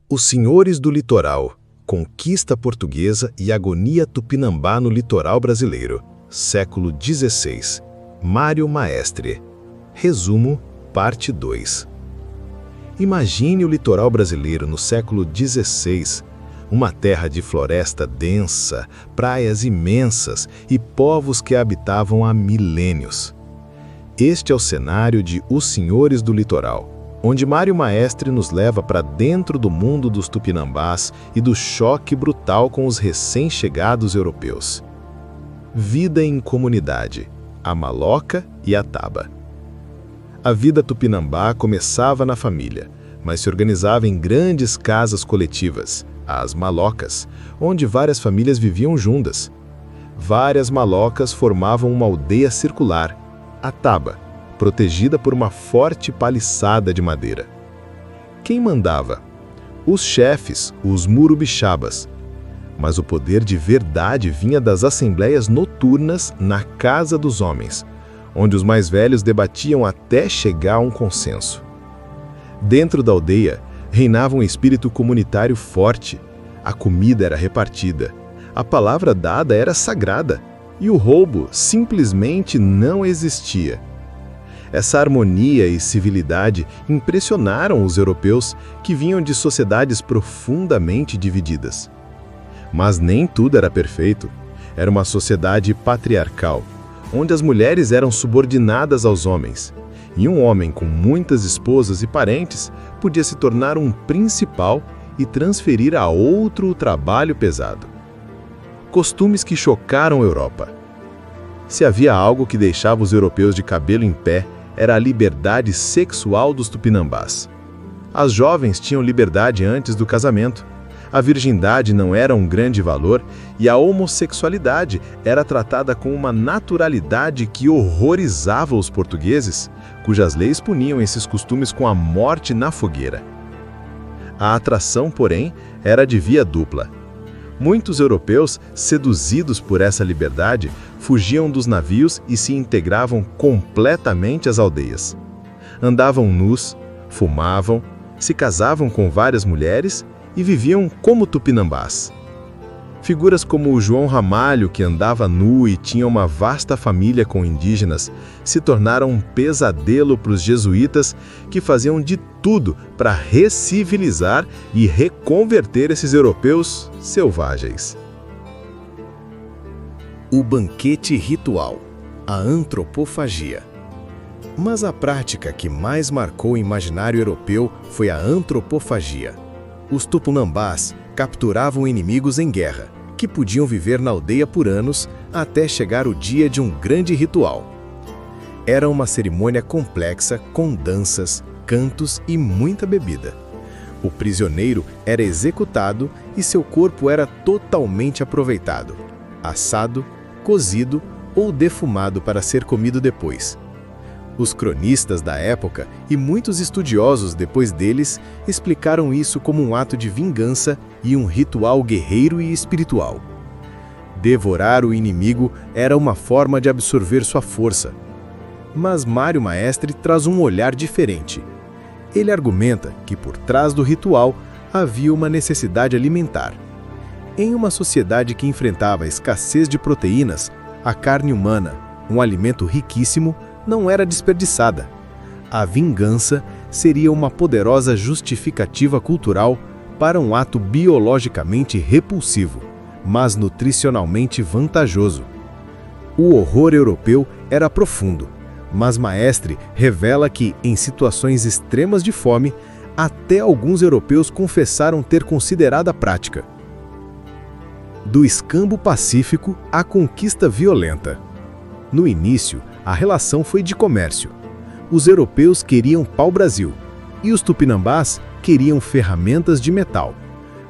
Os Senhores do Litoral, Conquista Portuguesa e Agonia Tupinambá no Litoral Brasileiro, século XVI. Mário Maestre. Resumo, parte 2. Imagine o litoral brasileiro no século XVI, uma terra de floresta densa, praias imensas e povos que a habitavam há milênios. Este é o cenário de Os Senhores do Litoral, onde Mário Maestre nos leva para dentro do mundo dos tupinambás e do choque brutal com os recém-chegados europeus. Vida em comunidade, a maloca e a taba. A vida tupinambá começava na família, mas se organizava em grandes casas coletivas, as malocas, onde várias famílias viviam juntas. Várias malocas formavam uma aldeia circular, a taba, protegida por uma forte paliçada de madeira. Quem mandava? Os chefes, os murubixabas. Mas o poder de verdade vinha das assembleias noturnas na casa dos homens, onde os mais velhos debatiam até chegar a um consenso. Dentro da aldeia, reinava um espírito comunitário forte. A comida era repartida, a palavra dada era sagrada, e o roubo simplesmente não existia. Essa harmonia e civilidade impressionaram os europeus que vinham de sociedades profundamente divididas. Mas nem tudo era perfeito. Era uma sociedade patriarcal, onde as mulheres eram subordinadas aos homens, e um homem com muitas esposas e parentes podia se tornar um principal e transferir a outro o trabalho pesado. Costumes que chocaram a Europa. Se havia algo que deixava os europeus de cabelo em pé, era a liberdade sexual dos tupinambás. As jovens tinham liberdade antes do casamento. A virgindade não era um grande valor e a homossexualidade era tratada com uma naturalidade que horrorizava os portugueses, cujas leis puniam esses costumes com a morte na fogueira. A atração, porém, era de via dupla. Muitos europeus, seduzidos por essa liberdade, fugiam dos navios e se integravam completamente às aldeias. Andavam nus, fumavam, se casavam com várias mulheres e viviam como tupinambás. Figuras como o João Ramalho, que andava nu e tinha uma vasta família com indígenas, se tornaram um pesadelo para os jesuítas, que faziam de tudo para recivilizar e reconverter esses europeus selvagens. O banquete ritual, a antropofagia. Mas a prática que mais marcou o imaginário europeu foi a antropofagia. Os tupinambás capturavam inimigos em guerra, que podiam viver na aldeia por anos até chegar o dia de um grande ritual. Era uma cerimônia complexa com danças, cantos e muita bebida. O prisioneiro era executado e seu corpo era totalmente aproveitado, assado, cozido ou defumado para ser comido depois. Os cronistas da época e muitos estudiosos depois deles explicaram isso como um ato de vingança e um ritual guerreiro e espiritual. Devorar o inimigo era uma forma de absorver sua força. Mas Mário Maestre traz um olhar diferente. Ele argumenta que por trás do ritual havia uma necessidade alimentar. Em uma sociedade que enfrentava a escassez de proteínas, a carne humana, um alimento riquíssimo, não era desperdiçada. A vingança seria uma poderosa justificativa cultural para um ato biologicamente repulsivo, mas nutricionalmente vantajoso. O horror europeu era profundo, mas Maestre revela que, em situações extremas de fome, até alguns europeus confessaram ter considerado a prática. Do escambo pacífico à conquista violenta. No início, a relação foi de comércio. Os europeus queriam pau-brasil e os tupinambás queriam ferramentas de metal.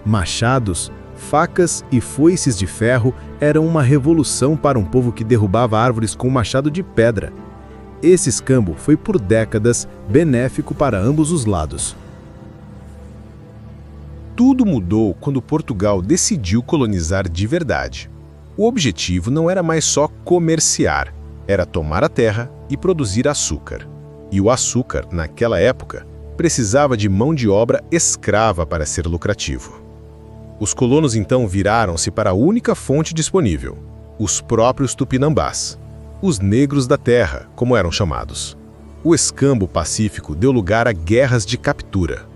Machados, facas e foices de ferro eram uma revolução para um povo que derrubava árvores com machado de pedra. Esse escambo foi por décadas benéfico para ambos os lados. Tudo mudou quando Portugal decidiu colonizar de verdade. O objetivo não era mais só comerciar, era tomar a terra e produzir açúcar. E o açúcar, naquela época, precisava de mão de obra escrava para ser lucrativo. Os colonos então viraram-se para a única fonte disponível, os próprios tupinambás, os negros da terra, como eram chamados. O escambo pacífico deu lugar a guerras de captura.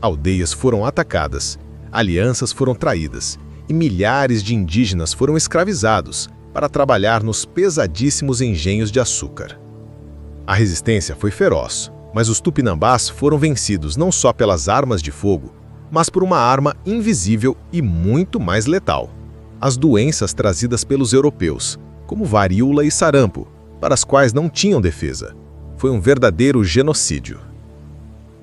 Aldeias foram atacadas, alianças foram traídas e milhares de indígenas foram escravizados para trabalhar nos pesadíssimos engenhos de açúcar. A resistência foi feroz, mas os tupinambás foram vencidos não só pelas armas de fogo, mas por uma arma invisível e muito mais letal: as doenças trazidas pelos europeus, como varíola e sarampo, para as quais não tinham defesa. Foi um verdadeiro genocídio.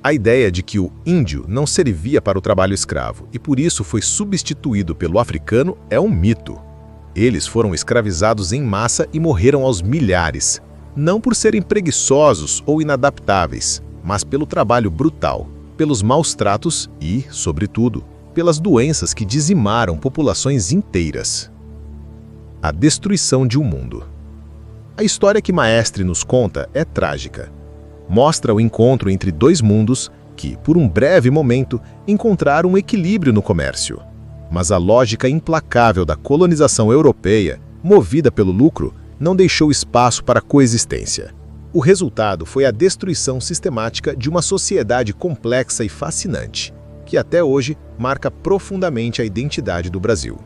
A ideia de que o índio não servia para o trabalho escravo e por isso foi substituído pelo africano é um mito. Eles foram escravizados em massa e morreram aos milhares, não por serem preguiçosos ou inadaptáveis, mas pelo trabalho brutal, pelos maus tratos e, sobretudo, pelas doenças que dizimaram populações inteiras. A destruição de um mundo. A história que Maestre nos conta é trágica. Mostra o encontro entre dois mundos que, por um breve momento, encontraram um equilíbrio no comércio. Mas a lógica implacável da colonização europeia, movida pelo lucro, não deixou espaço para a coexistência. O resultado foi a destruição sistemática de uma sociedade complexa e fascinante, que até hoje marca profundamente a identidade do Brasil.